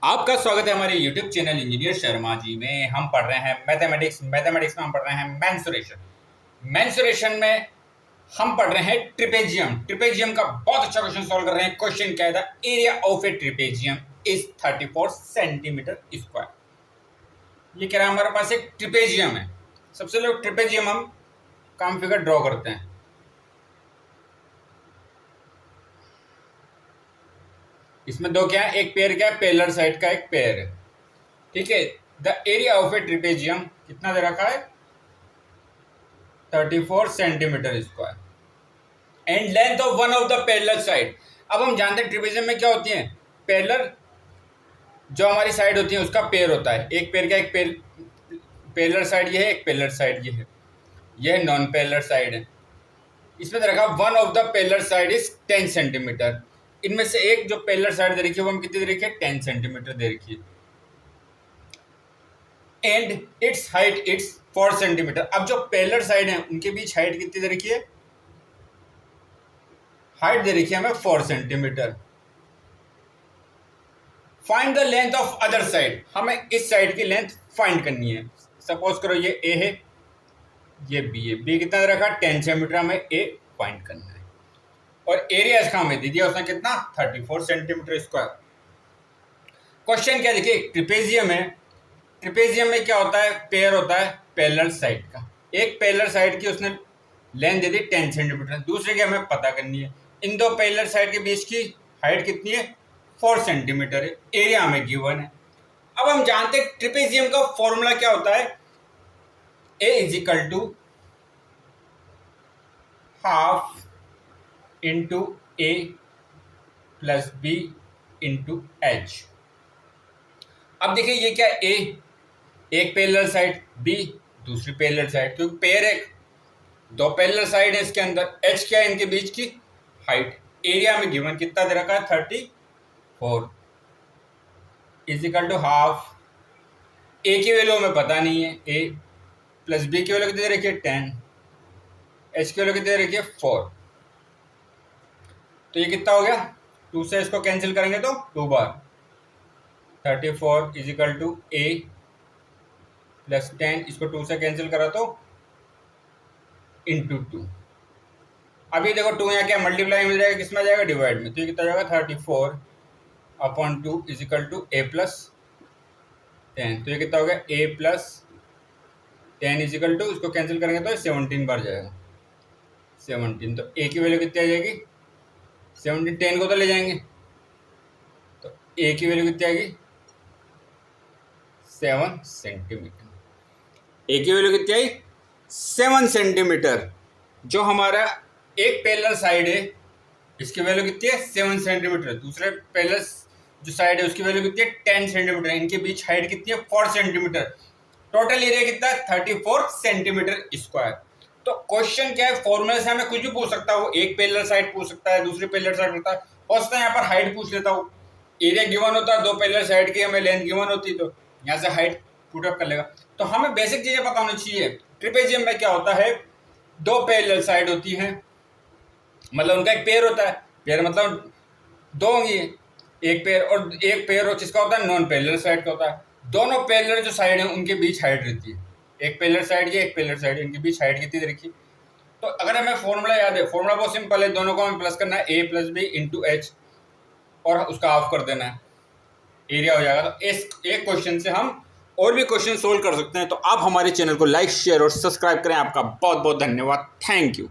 आपका स्वागत है हमारे YouTube channel engineer Sharma ji में। हम पढ़ रहे हैं मैथमेटिक्स में हम पढ़ रहे हैं मेंसुरेशन में हम पढ़ रहे हैं ट्रिपेजियम का बहुत अच्छा क्वेश्चन सॉल्व कर रहे हैं। क्वेश्चन क्या है? The area of a trapezium is 34 centimeter square. ये कह रहा है हमारे पास एक ट्रिपेजियम है। सबसे लोग ट्रिपेजियम हम काम फिगर ड्रॉ करते हैं। इसमें दो क्या है, एक पेयर क्या है, पेलर साइड का एक पेयर है। ठीक है। The area of a trapezium कितना दे रखा है? 34 centimeter square and length of one of the parallel side. अब हम जानते हैं ट्रिपेजियम में क्या होती है, पेलर जो हमारी साइड होती है उसका पेयर होता है। एक पेयर का एक पेलर साइड ये है, एक पेलर साइड ये है, यह नॉन पेलर साइड है। इसमें दे रखा one of the parallel side is 10 centimeter. इनमें से एक जो पेलर साइड दे रखी है वो हम कितनी दे रखी है? 10 सेंटीमीटर दे रखी है। And it's height it's 4 centimetre. अब जो पेलर साइड है उनके बीच हाइट कितनी दे रखी है? हाइट दे रखी है हमें 4 centimetre. Find the length of other side. हमें इस साइड की लेंथ फाइंड करनी है। सपोज करो ये ए है, ये बी है। बी कितना दे रखा है? 10 सेंटीमीटर। हमें ए फाइंड करना है और एरिया इसका हमें दे दिया उसने कितना? 34 सेंटीमीटर स्क्वायर। क्वेश्चन क्या देखिए, ट्रिपेजियम है। ट्रिपेजियम में क्या होता है? पेयर होता है पेलर साइड का। एक पेलर साइड की उसने लेंथ दे दी 10 सेंटीमीटर, दूसरे की हमें पता करनी है। इन दो पेलर साइड के बीच की हाइट कितनी है? 4 सेंटीमीटर है। एरिया हमें गिवन है। अब हम जानते हैं ट्रिपेजियम का फॉर्मूला क्या होता है। A is equal to half into A plus B into H. अब देखिए ये क्या, ए एक पेलर साइड, बी दूसरी पेलर साइड, क्योंकि पेयर है, दो पेलर साइड है इसके अंदर। एच क्या है? इनके बीच की हाइट। एरिया में गिवन कितना दे रखा है? 34 इज इक्वल टू हाफ। ए की वैल्यू हमें पता नहीं है, ए प्लस बी की वैल्यू कितनी दे रखी है? 10। एच की वैल्यू कितनी दे रखी है? 4। तो ये कितना हो गया? 2 से इसको कैंसिल करेंगे तो 2 बार 34 is equal to a plus 10। इसको 2 से कैंसिल करा तो इंटू 2। अभी देखो 2 यहाँ क्या मल्टीप्लाई में जाएगा, किसमें जाएगा? डिवाइड में। तो ये कितना जाएगा? 34 upon 2 is equal to a plus 10। तो ये कितना हो गया? A plus 10 is equal to, इसको कैंसिल करेंगे तो 17 बार जाएगा 17। तो ए की वैल्यू कितनी आ जाएगी? 17। 10 को तो ले जाएंगे तो ए की वैल्यू कितनी आएगी? 7 सेंटीमीटर। ए की वैल्यू कितनी आई? 7 सेंटीमीटर। जो हमारा एक पेलर साइड है इसकी वैल्यू कितनी है? 7 सेंटीमीटर। दूसरे पेलर जो साइड है उसकी वैल्यू कितनी है? 10 सेंटीमीटर। इनके बीच हाइट कितनी है? 4 सेंटीमीटर। टोटल एरिया कितना है? 34 सेंटीमीटर स्क्वायर। तो क्वेश्चन क्या है, फॉर्मूले से हमें कुछ भी पूछ सकता है। वो एक पेलर साइड पूछ सकता है, दूसरी पेलर साइड पूछता है, हो सकता है यहाँ पर हाइट पूछ लेता हूँ। एरिया गिवन होता है, दो पेलर साइड की हमें लेंथ गिवन होती, तो यहाँ से हाइट पुट अप कर लेगा। तो हमें बेसिक चीजें पता होनी चाहिए। ट्रिपेजियम में क्या होता है, दो पेलर साइड होती हैं, मतलब उनका एक पेयर होता है। पेयर मतलब दो होंगी, एक पेयर और एक पेयर हो जिसका होता है नॉन पेलर साइड का होता है। दोनों पेलर जो साइड है उनके बीच हाइट रहती है। एक पेलर साइड ये, एक पेलर साइड, इनके बीच हाइट कितनी दे रखी। तो अगर हमें फॉर्मूला याद है, फॉर्मूला बहुत सिंपल है। दोनों को हमें प्लस करना है, ए प्लस बी इंटू एच, और उसका हाफ कर देना है, एरिया हो जाएगा। तो इस एक क्वेश्चन से हम और भी क्वेश्चन सोल्व कर सकते हैं। तो आप हमारे चैनल को लाइक, शेयर और सब्सक्राइब करें। आपका बहुत बहुत धन्यवाद। Thank you.